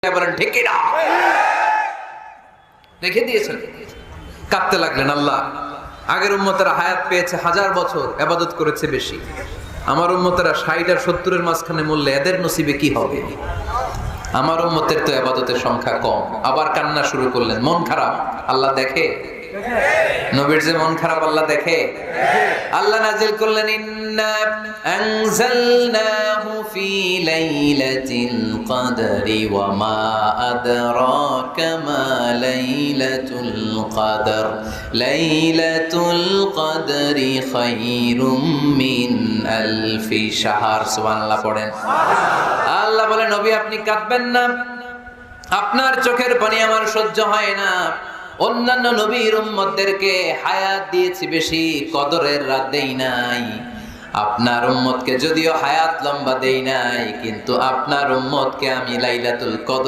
বলেন ঠিক কি না? রেখে দিয়েছেন। কাঁদতে লাগলেন, আল্লাহ আগের উম্মতেরা হায়াত পেয়েছে 1000 বছর, ইবাদত করেছে বেশি, আমার উম্মতেরা 60 আর 70 এর মাঝখানে মরলে এদের নসিবে কি হবে? আমার উম্মতের তো ইবাদতের সংখ্যা কম। আবার কান্না শুরু করলেন। মন খারাপ আল্লাহ দেখে? নবীর যে মন খারাপ আল্লাহ দেখে? আল্লাহ নাজিল করলেন, ইন্না আনজালনাহু ফি লাইলাতিল কদরি ওয়া মা আদরাকা মা লাইলাতুল কদর লাইলাতুল কদরি খায়রুম মিন আলফি শাহর। সুবহানাল্লাহ পড়েন। আল্লাহ বলে, নবী আপনি কাঁদবেন না, আপনার চোখের পানি আমার সহ্য হয় না। অন্যান্য নবীর উম্মতদেরকে হায়াত দিয়েছি বেশি, কদরের রাত দেই নাই। আপনার উম্মতকে যদিও হায়াত লম্বা দেই নাই, কিন্তু আপনার উম্মতকে আমি লাইলাতুল কদর